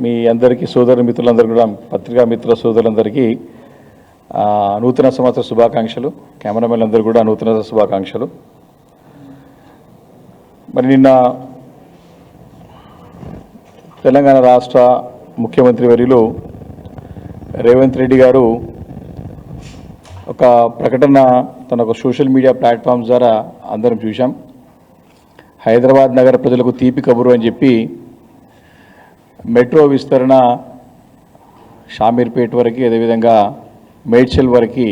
మీ అందరికీ సోదర మిత్రులందరూ కూడా పత్రికా మిత్రుల సోదరులందరికీ నూతన సంవత్సర శుభాకాంక్షలు. కెమెరామెన్ అందరూ కూడా నూతన శుభాకాంక్షలు. మరి నిన్న తెలంగాణ రాష్ట్ర ముఖ్యమంత్రి వర్యులు రేవంత్ రెడ్డి గారు ఒక ప్రకటన తన ఒక సోషల్ మీడియా ప్లాట్ఫామ్స్ ద్వారా అందరం చూసాం. హైదరాబాద్ నగర ప్రజలకు తీపి కబురు అని చెప్పి మెట్రో విస్తరణ షామీర్పేట వరకు అదేవిధంగా మేడ్చల్ వరకు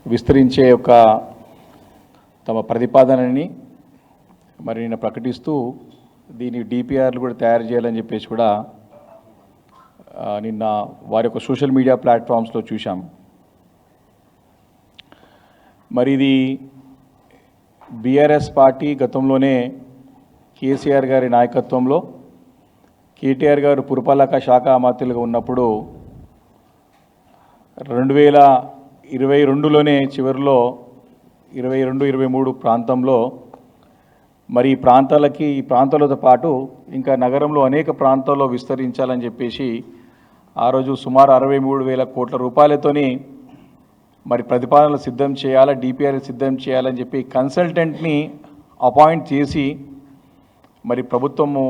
విస్తరించే ఒక తమ ప్రతిపాదనని మరి నిన్న ప్రకటిస్తూ దీని డిపిఆర్లు కూడా తయారు చేయాలని చెప్పేసి కూడా నిన్న వారి యొక్క సోషల్ మీడియా ప్లాట్ఫామ్స్లో చూసాం. మరి ఇది బీఆర్ఎస్ పార్టీ గతంలోనే కేసీఆర్ గారి నాయకత్వంలో కేటీఆర్ గారు పురపాలక శాఖ మంత్రులుగా ఉన్నప్పుడు 2022లోనే చివరిలో 22-23 ప్రాంతంలో మరి ఈ ప్రాంతాలతో పాటు ఇంకా నగరంలో అనేక ప్రాంతాల్లో విస్తరించాలని చెప్పేసి ఆ రోజు సుమారు 63,000 కోట్ల రూపాయలతోని మరి ప్రతిపాదనలు సిద్ధం చేయాలా, డిపిఆర్ సిద్ధం చేయాలని చెప్పి కన్సల్టెంట్ని అపాయింట్ చేసి మరి ప్రభుత్వము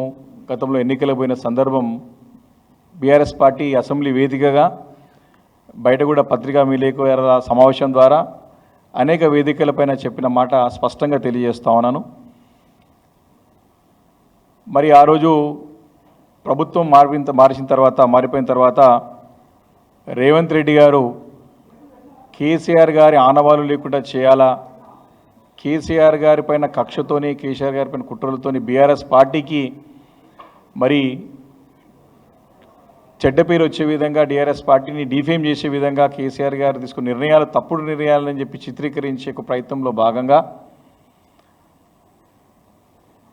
గతంలో ఎన్నికలు పోయిన సందర్భం బీఆర్ఎస్ పార్టీ అసెంబ్లీ వేదికగా బయట కూడా పత్రికా విలేకరుల సమావేశం ద్వారా అనేక వేదికలపైన చెప్పిన మాట స్పష్టంగా తెలియజేస్తా ఉన్నాను. మరి ఆ రోజు ప్రభుత్వం మారిపోయిన తర్వాత రేవంత్ రెడ్డి గారు కేసీఆర్ గారి ఆనవాలు లేకుండా చేయాలా, కేసీఆర్ గారి పైన కక్షతోని కేసీఆర్ గారి పైన కుట్రలతోని బీఆర్ఎస్ పార్టీకి మరి చెడ్డ పేరు వచ్చే విధంగా టీఆర్ఎస్ పార్టీని డిఫేమ్ చేసే విధంగా కేసీఆర్ గారు తీసుకున్న నిర్ణయాలు తప్పుడు నిర్ణయాలని చెప్పి చిత్రీకరించే ఒక ప్రయత్నంలో భాగంగా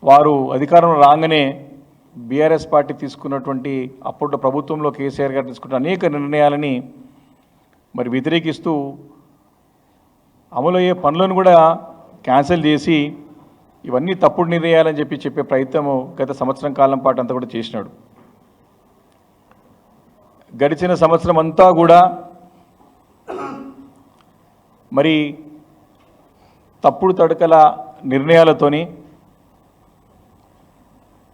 వారు అధికారంలో రాగానే బీఆర్ఎస్ పార్టీ తీసుకున్నటువంటి అప్పట్లో ప్రభుత్వంలో కేసీఆర్ గారు తీసుకున్న అనేక నిర్ణయాలని మరి వ్యతిరేకిస్తూ అమలయ్యే పనులను కూడా క్యాన్సిల్ చేసి ఇవన్నీ తప్పుడు నిర్ణయాలని చెప్పే ప్రయత్నము గత సంవత్సరం కాలం పాటు అంతా కూడా చేసినాడు. గడిచిన సంవత్సరం అంతా కూడా మరి తప్పుడు తడకల నిర్ణయాలతోని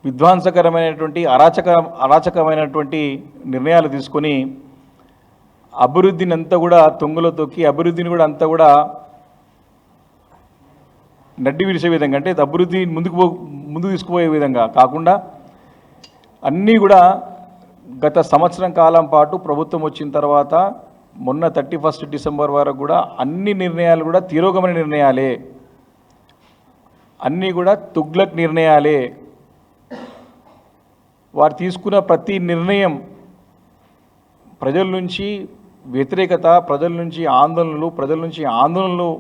విధ్వంసకరమైనటువంటి అరాచకమైనటువంటి నిర్ణయాలు తీసుకొని అభివృద్ధిని అంతా కూడా తొంగలో తొక్కి అభివృద్ధిని కూడా అంతా కూడా నడ్డి విడిచే విధంగా, అంటే అభివృద్ధి ముందుకు తీసుకుపోయే విధంగా కాకుండా అన్నీ కూడా గత సంవత్సరం కాలం పాటు ప్రభుత్వం వచ్చిన తర్వాత మొన్న 31 డిసెంబర్ వరకు కూడా అన్ని నిర్ణయాలు కూడా తిరోగమన నిర్ణయాలే, అన్నీ కూడా తుగ్లక్ నిర్ణయాలే. వారు తీసుకున్న ప్రతి నిర్ణయం ప్రజల నుంచి వ్యతిరేకత, ప్రజల నుంచి ఆందోళనలు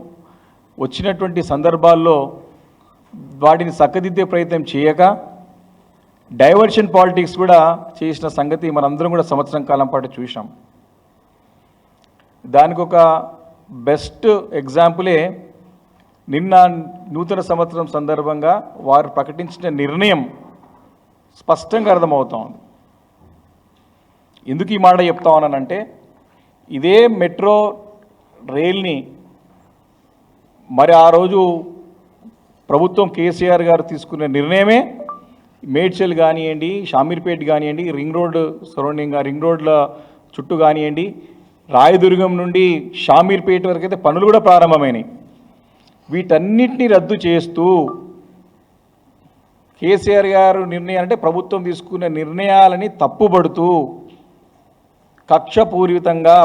వచ్చినటువంటి సందర్భాల్లో వాటిని చక్కదిద్దే ప్రయత్నం చేయక డైవర్షన్ పాలిటిక్స్ కూడా చేసిన సంగతి మనందరం కూడా సంవత్సరం కాలం పాటు చూసాం. దానికి ఒక బెస్ట్ ఎగ్జాంపులే నిన్న నూతన సంవత్సరం సందర్భంగా వారు ప్రకటించిన నిర్ణయం స్పష్టంగా అర్థమవుతా ఉంది. ఎందుకు ఈ మాట చెప్తా ఉన్నానంటే, ఇదే మెట్రో రైల్ని మరి ఆ రోజు ప్రభుత్వం కేసీఆర్ గారు తీసుకునే నిర్ణయమే మేడ్చల్ కానివ్వండి, షామీర్పేట కానివ్వండి, రింగ్ రోడ్ల చుట్టూ కానివ్వండి, రాయదుర్గం నుండి షామీర్పేట వరకు అయితే పనులు కూడా ప్రారంభమైనాయి. వీటన్నిటిని రద్దు చేస్తూ కేసీఆర్ గారు నిర్ణయం అంటే ప్రభుత్వం తీసుకునే నిర్ణయాలని తప్పుపడుతూ కక్షపూరితంగా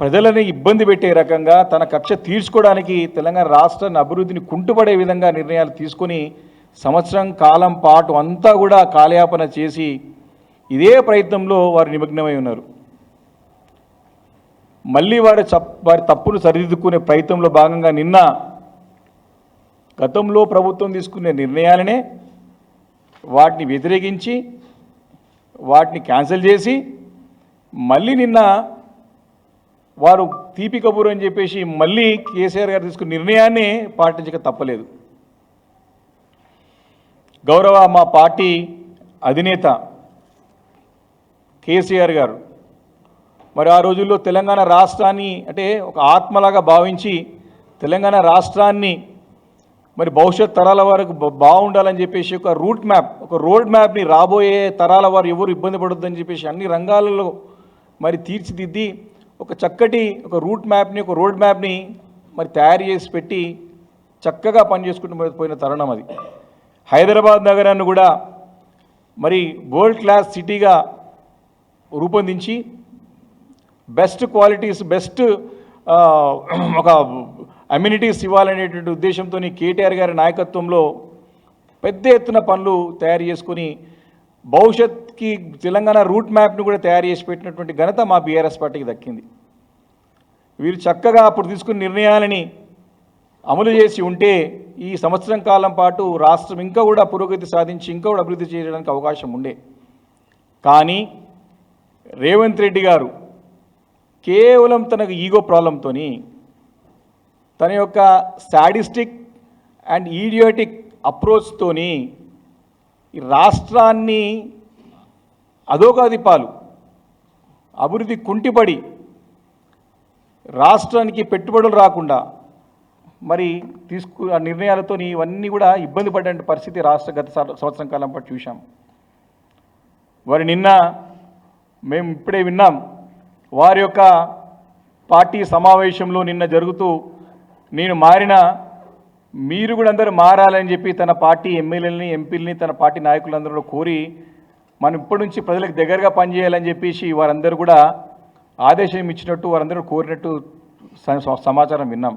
ప్రజలని ఇబ్బంది పెట్టే రకంగా తన కక్ష తీర్చుకోవడానికి తెలంగాణ రాష్ట్రాన్ని అభివృద్ధిని కుంటుపడే విధంగా నిర్ణయాలు తీసుకొని సంవత్సరం కాలం పాటు అంతా కూడా కాలయాపన చేసి ఇదే ప్రయత్నంలో వారు నిమగ్నమై ఉన్నారు. మళ్ళీ వారి తప్పును సరిదిద్దుకునే ప్రయత్నంలో భాగంగా నిన్న గతంలో ప్రభుత్వం తీసుకునే నిర్ణయాలనే వాటిని వ్యతిరేకించి వాటిని క్యాన్సిల్ చేసి మళ్ళీ నిన్న వారు తీపి కబూరు అని చెప్పేసి మళ్ళీ కేసీఆర్ గారు తీసుకున్న నిర్ణయాన్ని పాటించక తప్పలేదు. గౌరవ మా పార్టీ అధినేత కేసీఆర్ గారు మరి ఆ రోజుల్లో తెలంగాణ రాష్ట్రాన్ని అంటే ఒక ఆత్మలాగా భావించి తెలంగాణ రాష్ట్రాన్ని మరి భవిష్యత్ తరాల వరకు బాగుండాలని చెప్పేసి ఒక రూట్ మ్యాప్, ఒక రోడ్ మ్యాప్ని రాబోయే తరాల వారు ఎవరు ఇబ్బంది పడొద్దని చెప్పేసి అన్ని రంగాలలో మరి తీర్చిదిద్ది ఒక చక్కటి ఒక రూట్ మ్యాప్ని, ఒక రోడ్ మ్యాప్ని మరి తయారు చేసి పెట్టి చక్కగా పనిచేసుకుంటూ పోయిన తరుణం అది. హైదరాబాద్ నగరాన్ని కూడా మరి వరల్డ్ క్లాస్ సిటీగా రూపొందించి బెస్ట్ క్వాలిటీస్, బెస్ట్ ఒక అమ్యూనిటీస్ ఇవ్వాలనేటువంటి ఉద్దేశంతో కేటీఆర్ గారి నాయకత్వంలో పెద్ద ఎత్తున పనులు తయారు చేసుకుని భవిష్యత్కి తెలంగాణ రూట్ మ్యాప్ను కూడా తయారు చేసి పెట్టినటువంటి ఘనత మా బీఆర్ఎస్ పార్టీకి దక్కింది. వీరు చక్కగా అప్పుడు తీసుకున్న నిర్ణయాలని అమలు చేసి ఉంటే ఈ సంవత్సరం కాలం పాటు రాష్ట్రం ఇంకా కూడా పురోగతి సాధించి ఇంకా కూడా అభివృద్ధి చేయడానికి అవకాశం ఉండే. కానీ రేవంత్ రెడ్డి గారు కేవలం తనకు ఈగో ప్రాబ్లంతో, తన యొక్క సాడిస్టిక్ అండ్ ఈడియోటిక్ అప్రోచ్తోని ఈ రాష్ట్రాన్ని అధోగతిపాలు, అభివృద్ధి కుంటిపడి రాష్ట్రానికి పెట్టుబడులు రాకుండా మరి తీసుకున్న నిర్ణయాలతో ఇవన్నీ కూడా ఇబ్బంది పడే పరిస్థితి రాష్ట్ర గత సంవత్సరం కాలం పాటు చూశాం. వారి నిన్న మేము ఇప్పుడే విన్నాం, వారి యొక్క పార్టీ సమావేశంలో నిన్న జరుగుతూ నేను మారినా మీరు కూడా అందరూ మారాలని చెప్పి తన పార్టీ ఎమ్మెల్యేలని, ఎంపీలని, తన పార్టీ నాయకులందరూ కోరి మనం ఇప్పటి నుంచి ప్రజలకు దగ్గరగా పనిచేయాలని చెప్పేసి వారందరూ కూడా ఆదేశం ఇచ్చినట్టు, వారందరూ కోరినట్టు సమాచారం విన్నాం.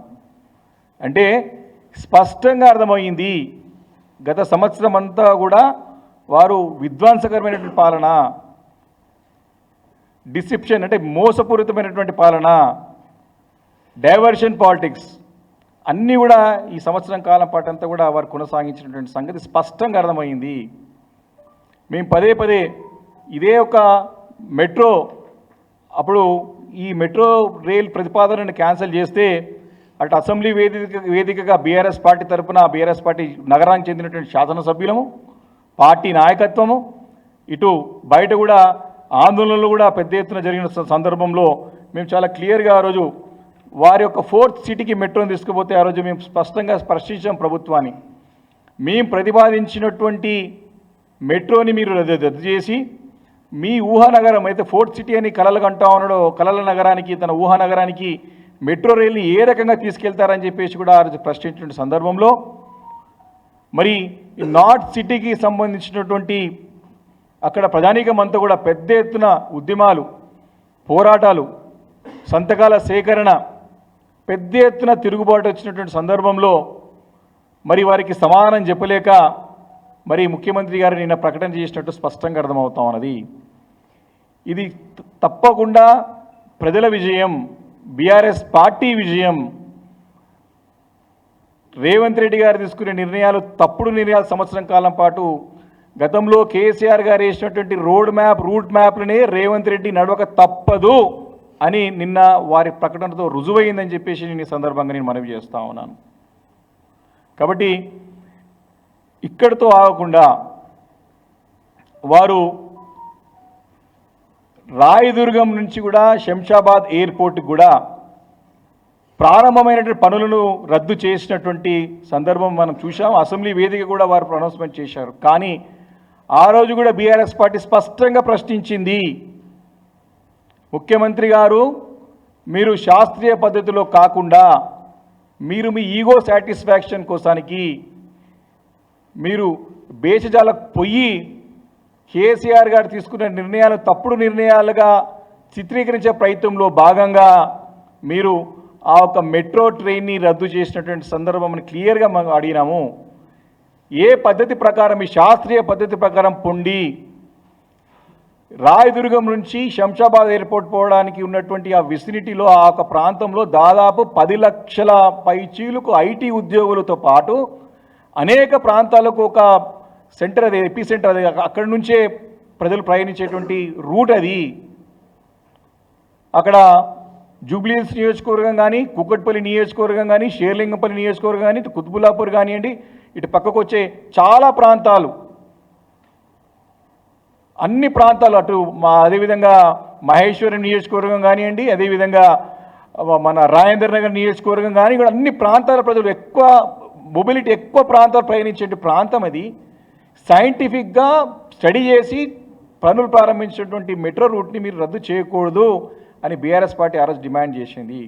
అంటే స్పష్టంగా అర్థమైంది గత సంవత్సరం అంతా కూడా వారు విధ్వంసకరమైనటువంటి పాలన, డిసెప్షన్ అంటే మోసపూరితమైనటువంటి పాలన, డైవర్షన్ పాలిటిక్స్ అన్నీ కూడా ఈ సంవత్సరం కాలం పాటు అంతా కూడా వారు కొనసాగించినటువంటి సంగతి స్పష్టంగా అర్థమైంది. మేము పదే పదే ఇదే ఒక మెట్రో, అప్పుడు ఈ మెట్రో రైల్ ప్రతిపాదనను క్యాన్సిల్ చేస్తే అటు అసెంబ్లీ వేదికగా బీఆర్ఎస్ పార్టీ తరఫున బీఆర్ఎస్ పార్టీ నగరానికి చెందినటువంటి శాసనసభ్యులము, పార్టీ నాయకత్వము, ఇటు బయట కూడా ఆందోళనలు కూడా పెద్ద ఎత్తున జరిగిన సందర్భంలో మేము చాలా క్లియర్గా ఆ రోజు వారి యొక్క 4th సిటీకి మెట్రోని తీసుకుపోతే ఆ రోజు మేము స్పష్టంగా స్పర్శించాం ప్రభుత్వాన్ని. మేము ప్రతిపాదించినటువంటి మెట్రోని మీరు రద్దు చేసి మీ ఊహానగరం అయితే 4th సిటీ అని కలలు కంటా ఉన్నాడో కలల నగరానికి, తన ఊహానగరానికి మెట్రో రైల్ని ఏ రకంగా తీసుకెళ్తారని చెప్పేసి కూడా ఆ రోజు ప్రశ్నించిన సందర్భంలో మరి నార్త్ సిటీకి సంబంధించినటువంటి అక్కడ ప్రజానీకం అంతా కూడా పెద్ద ఎత్తున ఉద్యమాలు, పోరాటాలు, సంతకాల సేకరణ, పెద్ద ఎత్తున తిరుగుబాటు వచ్చినటువంటి సందర్భంలో మరి వారికి సమాధానం చెప్పలేక మరి ముఖ్యమంత్రి గారు నిన్న ప్రకటన చేసినట్టు స్పష్టంగా అర్థమవుతా ఉన్నది. ఇది తప్పకుండా ప్రజల విజయం, బీఆర్ఎస్ పార్టీ విజయం. రేవంత్ రెడ్డి గారు తీసుకునే నిర్ణయాలు తప్పుడు నిర్ణయాలు సంవత్సరం కాలం పాటు గతంలో కేసీఆర్ గారు వేసినటువంటి రూట్ మ్యాప్లనే రేవంత్ రెడ్డి నడవక తప్పదు అని నిన్న వారి ప్రకటనతో రుజువైందని చెప్పేసి నేను ఈ సందర్భంగా నేను మనవి చేస్తా ఉన్నాను. కాబట్టి ఇక్కడితో ఆగకుండా వారు రాయదుర్గం నుంచి కూడా శంషాబాద్ ఎయిర్పోర్ట్కి కూడా ప్రారంభమైనటువంటి పనులను రద్దు చేసినటువంటి సందర్భం మనం చూసాం. అసెంబ్లీ వేదిక కూడా వారు అనౌన్స్మెంట్ చేశారు. కానీ ఆ రోజు కూడా బీఆర్ఎస్ పార్టీ స్పష్టంగా ప్రశ్నించింది, ముఖ్యమంత్రి గారు మీరు శాస్త్రీయ పద్ధతిలో కాకుండా మీరు మీ ఈగో సాటిస్ఫాక్షన్ కోసానికి మీరు బేచజాలకు పోయి కేసీఆర్ గారు తీసుకున్న నిర్ణయాలు తప్పుడు నిర్ణయాలుగా చిత్రీకరించే ప్రయత్నంలో భాగంగా మీరు ఆ ఒక మెట్రో ట్రైన్ని రద్దు చేసినటువంటి సందర్భం క్లియర్గా మనం అడిగినాము. ఏ పద్ధతి ప్రకారం, ఈ శాస్త్రీయ పద్ధతి ప్రకారం పొండి రాయదుర్గం నుంచి శంషాబాద్ ఎయిర్పోర్ట్ పోవడానికి ఉన్నటువంటి ఆ విసినిటీలో ఆ ఒక ప్రాంతంలో దాదాపు 10 లక్షల పైచీలకు ఐటీ ఉద్యోగులతో పాటు అనేక ప్రాంతాలకు ఒక సెంటర్, అది ఎపీ సెంటర్, అది అక్కడి నుంచే ప్రజలు ప్రయాణించేటువంటి రూట్ అది. అక్కడ జూబ్లీహిల్స్ నియోజకవర్గం కానీ, కుక్కట్పల్లి నియోజకవర్గం కానీ, షేర్లింగంపల్లి నియోజకవర్గం కానీ, ఇటు కుత్బుల్లాపూర్ కానివ్వండి, ఇటు పక్కకు వచ్చే చాలా ప్రాంతాలు అన్ని ప్రాంతాలు అటు అదేవిధంగా మహేశ్వరం నియోజకవర్గం కానివ్వండి, అదేవిధంగా మన రాజేంద్ర నగర్ నియోజకవర్గం కానీ కూడా అన్ని ప్రాంతాల ప్రజలు ఎక్కువ మొబిలిటీ ఎక్కువ ప్రాంతాలు ప్రయాణించే ప్రాంతం అది. సైంటిఫిక్గా స్టడీ చేసి పనులు ప్రారంభించినటువంటి మెట్రో రూట్ని మీరు రద్దు చేయకూడదు అని బీఆర్ఎస్ పార్టీ ఆ రోజు డిమాండ్ చేసింది.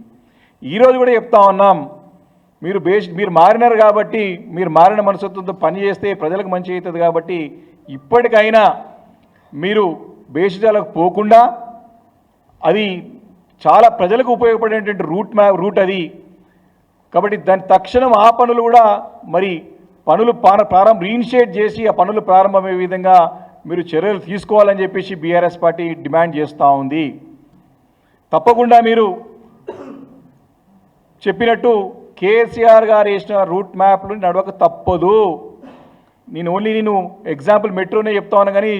ఈరోజు కూడా చెప్తా ఉన్నాం, మీరు మారినారు కాబట్టి, మీరు మారిన మనస్తత్వంతో పనిచేస్తే ప్రజలకు మంచి అవుతుంది కాబట్టి ఇప్పటికైనా మీరు బేసిజాలకు పోకుండా, అది చాలా ప్రజలకు ఉపయోగపడేటువంటి రూట్ అది కాబట్టి దాని తక్షణం ఆ పనులు కూడా మరి పనులు రీఇనిషియేట్ చేసి ఆ పనులు ప్రారంభమయ్యే విధంగా మీరు చర్యలు తీసుకోవాలని చెప్పేసి బీఆర్ఎస్ పార్టీ డిమాండ్ చేస్తూ ఉంది. తప్పకుండా మీరు చెప్పినట్టు కేసీఆర్ గారు వేసిన రూట్ మ్యాప్లు నడవక తప్పదు. నేను ఎగ్జాంపుల్ మెట్రోనే చెప్తా ఉన్నా, కానీ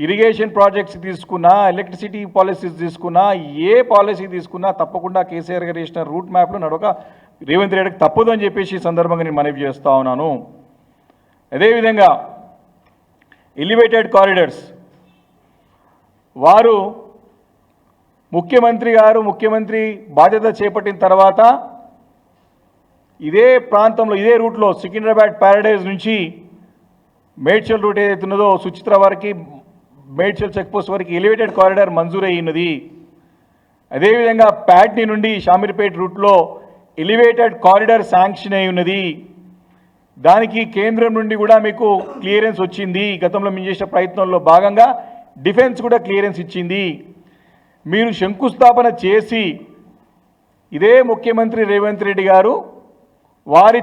ఇరిగేషన్ ప్రాజెక్ట్స్ తీసుకున్నా, ఎలక్ట్రిసిటీ పాలసీస్ తీసుకున్నా, ఏ పాలసీ తీసుకున్నా తప్పకుండా కేసీఆర్ గారు వేసిన రూట్ మ్యాప్లు నడవక రేవంత్ రెడ్డికి తప్పదు అని చెప్పేసి ఈ సందర్భంగా నేను మనవి చేస్తూ ఉన్నాను. అదేవిధంగా ఎలివేటెడ్ కారిడార్స్, వారు ముఖ్యమంత్రి బాధ్యత చేపట్టిన తర్వాత ఇదే ప్రాంతంలో ఇదే రూట్లో సికింద్రాబాద్ ప్యారడైజ్ నుంచి మేడ్చల్ రూట్ ఏదైతే ఉన్నదో సుచిత్ర వరకు మేడ్చల్ చెక్పోస్ట్ వరకు ఎలివేటెడ్ కారిడార్ మంజూరయ్యినది. అదేవిధంగా ప్యాట్నీ నుండి షామీర్పేట్ రూట్లో ఎలివేటెడ్ కారిడార్ శాంక్షన్ అయి ఉన్నది. దానికి కేంద్రం నుండి కూడా మీకు క్లియరెన్స్ వచ్చింది. గతంలో మేము చేసిన ప్రయత్నంలో భాగంగా డిఫెన్స్ కూడా క్లియరెన్స్ ఇచ్చింది. మీరు శంకుస్థాపన చేసి ఇదే ముఖ్యమంత్రి రేవంత్ రెడ్డి గారు వారి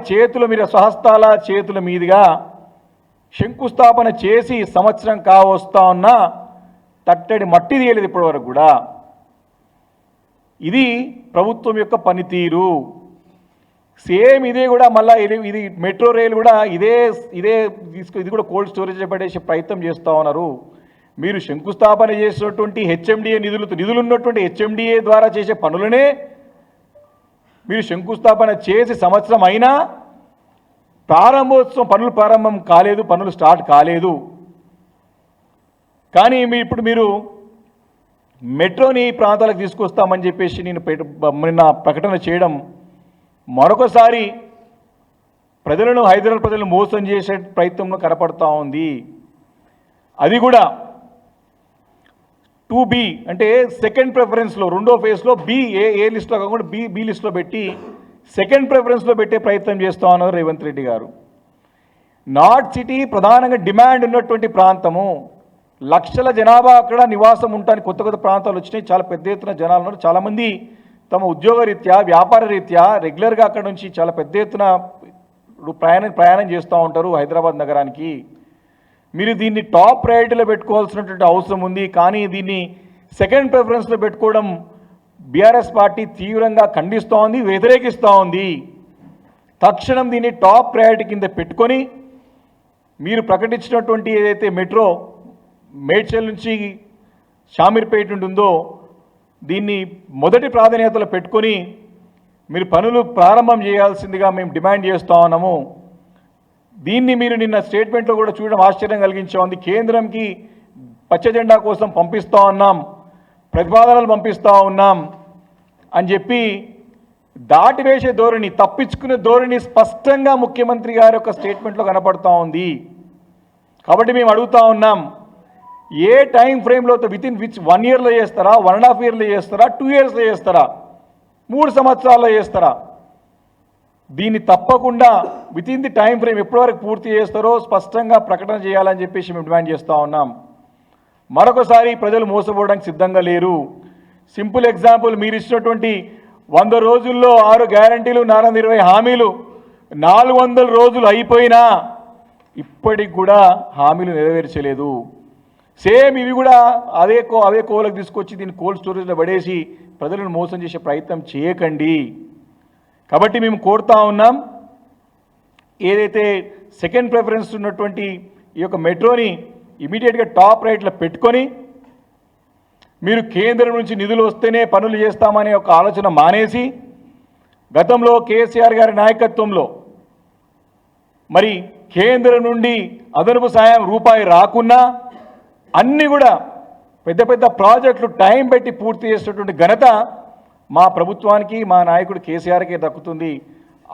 మీరు స్వహస్తాల చేతుల మీదుగా శంకుస్థాపన చేసి సంవత్సరం కావస్తా ఉన్నా తట్టడి మట్టి తీయలేదు ఇప్పటివరకు కూడా. ఇది ప్రభుత్వం యొక్క పనితీరు. సేమ్ ఇదే కూడా మళ్ళీ ఇది మెట్రో రైలు కూడా ఇది కూడా కోల్డ్ స్టోరేజ్ పడేసే ప్రయత్నం చేస్తూ ఉన్నారు. మీరు శంకుస్థాపన చేసినటువంటి హెచ్ఎండిఏ నిధులు ఉన్నటువంటి హెచ్ఎండిఏ ద్వారా చేసే పనులనే మీరు శంకుస్థాపన చేసి సంవత్సరం అయినా పనులు ప్రారంభం కాలేదు, పనులు స్టార్ట్ కాలేదు. కానీ ఇప్పుడు మీరు మెట్రోని ప్రాంతాలకు తీసుకొస్తామని చెప్పేసి నిన్న ప్రకటన చేయడం మరొకసారి హైదరాబాద్ ప్రజలను మోసం చేసే ప్రయత్నంలో కనపడతా ఉంది. అది కూడా 2B అంటే సెకండ్ ప్రిఫరెన్స్లో రెండో ఫేజ్లో ఏ లిస్ట్లో కాకుండా బి లిస్ట్లో పెట్టి సెకండ్ ప్రిఫరెన్స్లో పెట్టే ప్రయత్నం చేస్తూ ఉన్నారు రేవంత్ రెడ్డి గారు. నార్త్ సిటీ ప్రధానంగా డిమాండ్ ఉన్నటువంటి ప్రాంతము, లక్షల జనాభా అక్కడ నివాసం ఉండడానికి కొత్త ప్రాంతాలు వచ్చినాయి. చాలా పెద్ద ఎత్తున జనాలు ఉన్నారు. చాలామంది తమ ఉద్యోగ రీత్యా వ్యాపార రీత్యా రెగ్యులర్గా అక్కడ నుంచి చాలా పెద్ద ఎత్తున ప్రయాణం చేస్తూ ఉంటారు హైదరాబాద్ నగరానికి. మీరు దీన్ని టాప్ ప్రయారిటీలో పెట్టుకోవాల్సినటువంటి అవసరం ఉంది. కానీ దీన్ని సెకండ్ ప్రిఫరెన్స్లో పెట్టుకోవడం బీఆర్ఎస్ పార్టీ తీవ్రంగా ఖండిస్తూ ఉంది, వ్యతిరేకిస్తూ ఉంది. తక్షణం దీన్ని టాప్ ప్రయారిటీ కింద పెట్టుకొని మీరు ప్రకటించినటువంటి ఏదైతే మెట్రో మేడ్చల్ నుంచి షామీర్పేట నుండి ఉందో దీన్ని మొదటి ప్రాధాన్యతలో పెట్టుకొని మీరు పనులు ప్రారంభం చేయాల్సిందిగా మేము డిమాండ్ చేస్తూ ఉన్నాము. దీన్ని మీరు నిన్న స్టేట్మెంట్లో కూడా చూడడం ఆశ్చర్యం కలిగించే ఉంది. కేంద్రంకి పచ్చ జెండా కోసం పంపిస్తూ ఉన్నాం, ప్రతిపాదనలు పంపిస్తూ ఉన్నాం అని చెప్పి దాటివేసే ధోరణి, తప్పించుకునే ధోరణి స్పష్టంగా ముఖ్యమంత్రి గారి యొక్క స్టేట్మెంట్లో కనపడుతూ ఉంది. కాబట్టి మేము అడుగుతూ ఉన్నాం, ఏ టైం ఫ్రేమ్లో వితిన్ 1 ఇయర్లో చేస్తారా, 1.5 ఇయర్లో చేస్తారా, 2 ఇయర్స్లో చేస్తారా, 3 సంవత్సరాల్లో చేస్తారా? దీన్ని తప్పకుండా వితిన్ ది టైం ఫ్రేమ్ ఎప్పటివరకు పూర్తి చేస్తారో స్పష్టంగా ప్రకటన చేయాలని చెప్పేసి మేము డిమాండ్ చేస్తూ ఉన్నాం. మరొకసారి ప్రజలు మోసపోవడానికి సిద్ధంగా లేరు. సింపుల్ ఎగ్జాంపుల్, మీరు ఇచ్చినటువంటి 100 రోజుల్లో 6 గ్యారంటీలు 420 హామీలు 400 రోజులు అయిపోయినా ఇప్పటికి కూడా హామీలు నెరవేర్చలేదు. సేమ్ ఇవి కూడా అదే కోలకు తీసుకొచ్చి దీన్ని కోల్డ్ స్టోరేజ్లో పడేసి ప్రజలను మోసం చేసే ప్రయత్నం చేయకండి. కాబట్టి మేము కోరుతా ఉన్నాం, ఏదైతే సెకండ్ ప్రిఫరెన్స్ ఉన్నటువంటి ఈ యొక్క మెట్రోని ఇమీడియట్గా టాప్ రైట్లో పెట్టుకొని మీరు కేంద్రం నుంచి నిధులు వస్తేనే పనులు చేస్తామనే ఒక ఆలోచన మానేసి, గతంలో కేసీఆర్ గారి నాయకత్వంలో మరి కేంద్రం నుండి అదనపు సాయం రూపాయి రాకున్నా అన్నీ కూడా పెద్ద పెద్ద ప్రాజెక్టులు టైం పెట్టి పూర్తి చేసేటువంటి ఘనత మా ప్రభుత్వానికి మా నాయకుడు కేసీఆర్కే దక్కుతుంది.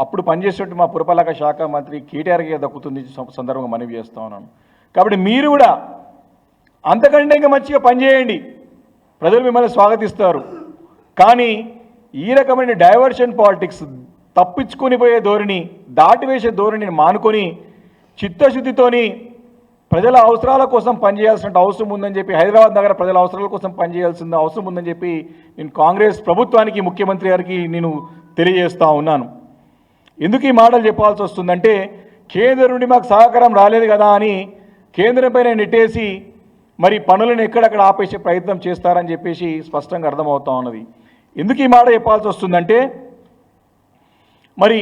అప్పుడు పనిచేసేటువంటి మా పురపాలక శాఖ మంత్రి కేటీఆర్కే దక్కుతుంది సందర్భంగా మనవి చేస్తా ఉన్నాను. కాబట్టి మీరు కూడా అంతకంటే ఇంకా మంచిగా పనిచేయండి, ప్రజలు మిమ్మల్ని స్వాగతిస్తారు. కానీ ఈ రకమైన డైవర్షన్ పాలిటిక్స్, తప్పించుకొని పోయే ధోరణి, దాటివేసే ధోరణిని మానుకొని చిత్తశుద్ధితోని ప్రజల అవసరాల కోసం పనిచేయాల్సిన అవసరం ఉందని చెప్పి, హైదరాబాద్ నగర ప్రజల అవసరాల కోసం పనిచేయాల్సిన అవసరం ఉందని చెప్పి నేను కాంగ్రెస్ ప్రభుత్వానికి, ముఖ్యమంత్రి గారికి నేను తెలియజేస్తూ ఉన్నాను. ఎందుకు ఈ మాటలు చెప్పాల్సి వస్తుందంటే, కేంద్రం నుండి మాకు సహకారం రాలేదు కదా అని కేంద్రంపైన నెట్టేసి మరి పనులను ఎక్కడక్కడ ఆపేసే ప్రయత్నం చేస్తారని చెప్పేసి స్పష్టంగా అర్థమవుతా ఉన్నది. ఎందుకు ఈ మాట చెప్పాల్సి వస్తుందంటే, మరి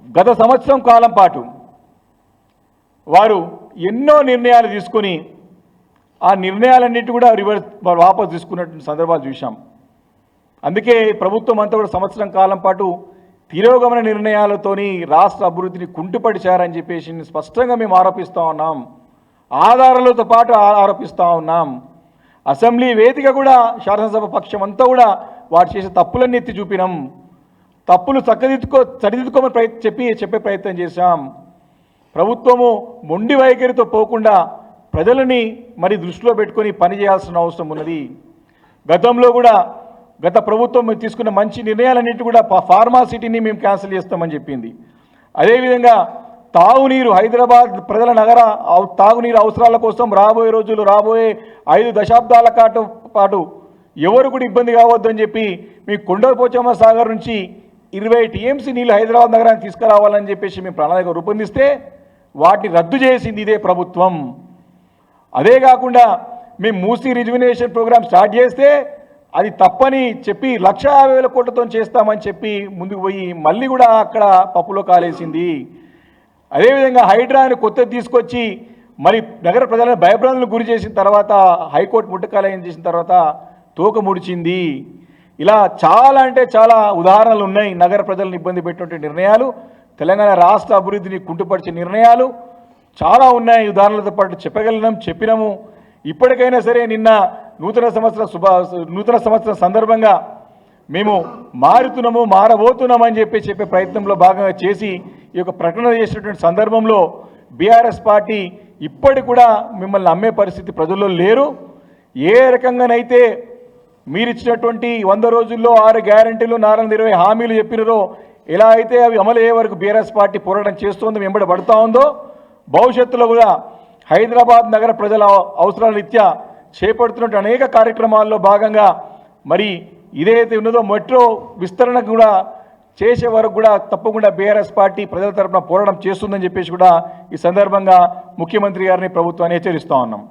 గత సంవత్సరం కాలం పాటు వారు ఎన్నో నిర్ణయాలు తీసుకొని ఆ నిర్ణయాలన్నిటి కూడా వాపసు తీసుకున్నటువంటి సందర్భాలు చూశాం. అందుకే ప్రభుత్వం అంతా కూడా సంవత్సరం కాలం పాటు తిరోగమన నిర్ణయాలతోని రాష్ట్ర అభివృద్ధిని కుంటుపడిచారని చెప్పేసి స్పష్టంగా మేము ఆరోపిస్తూ ఉన్నాం. ఆధారాలతో పాటు ఆరోపిస్తూ ఉన్నాం. అసెంబ్లీ వేదిక కూడా శాసనసభ పక్షం అంతా కూడా వారు చేసే తప్పులన్నీ ఎత్తి చూపినాం. తప్పులు సరిదిద్దుకోమని చెప్పే ప్రయత్నం చేశాం. ప్రభుత్వము మొండి వైఖరితో పోకుండా ప్రజలని మరి దృష్టిలో పెట్టుకొని పనిచేయాల్సిన అవసరం ఉన్నది. గతంలో కూడా గత ప్రభుత్వం తీసుకున్న మంచి నిర్ణయాలన్నింటి కూడా ఫార్మా సిటీని మేము క్యాన్సిల్ చేస్తామని చెప్పింది. అదేవిధంగా తాగునీరు, హైదరాబాద్ ప్రజల నగర తాగునీరు అవసరాల కోసం రాబోయే రోజులు, రాబోయే 5 దశాబ్దాల పాటు ఎవరు కూడా ఇబ్బంది కావద్దని చెప్పి మీ కొండపోచమ్మ సాగర్ నుంచి 20 టీఎంసీ నీళ్ళు హైదరాబాద్ నగరానికి తీసుకురావాలని చెప్పేసి మేము ప్రణాళిక రూపొందిస్తే వాటిని రద్దు చేసింది ఇదే ప్రభుత్వం. అదే కాకుండా మేము మూసీ రిజువినేషన్ ప్రోగ్రామ్ స్టార్ట్ చేస్తే అది తప్పని చెప్పి 1,50,000 కోట్లతో చేస్తామని చెప్పి ముందుకు పోయి మళ్ళీ కూడా అక్కడ పప్పులో కాలేసింది. అదేవిధంగా హైడ్రాని కొత్తది తీసుకొచ్చి మరి నగర ప్రజలను భయభ్రాంతులకు గురి చేసిన తర్వాత, హైకోర్టు ముట్టకాలయం చేసిన తర్వాత తోక ముడిచింది. ఇలా చాలా అంటే చాలా ఉదాహరణలు ఉన్నాయి. నగర ప్రజలను ఇబ్బంది పెట్టినటువంటి నిర్ణయాలు, తెలంగాణ రాష్ట్ర అభివృద్ధిని కుంటుపరిచే నిర్ణయాలు చాలా ఉన్నాయి. ఉదాహరణలతో పాటు చెప్పినాము. ఇప్పటికైనా సరే నిన్న నూతన సంవత్సరం సందర్భంగా మేము మారబోతున్నామని చెప్పే ప్రయత్నంలో భాగంగా చేసి ఈ యొక్క ప్రకటన చేసినటువంటి సందర్భంలో బీఆర్ఎస్ పార్టీ ఇప్పటికి కూడా మిమ్మల్ని నమ్మే పరిస్థితి ప్రజల్లో లేరు. ఏ రకంగానైతే మీరిచ్చినటువంటి 100 రోజుల్లో 6 గ్యారంటీలు, 420 హామీలు చెప్పినారో, ఎలా అయితే అవి అమలు అయ్యే వరకు బీఆర్ఎస్ పార్టీ పోరాటం చేస్తుందో, వెంబడబడుతూ ఉందో, భవిష్యత్తులో కూడా హైదరాబాద్ నగర ప్రజల అవసరాల రీత్యా చేపడుతున్న అనేక కార్యక్రమాల్లో భాగంగా మరి ఇదైతే ఉన్నదో మెట్రో విస్తరణకు కూడా చేసే వరకు కూడా తప్పకుండా బీఆర్ఎస్ పార్టీ ప్రజల తరపున పోరాటం చేస్తుందని చెప్పేసి కూడా ఈ సందర్భంగా ముఖ్యమంత్రి గారిని, ప్రభుత్వాన్ని హెచ్చరిస్తూ ఉన్నాం.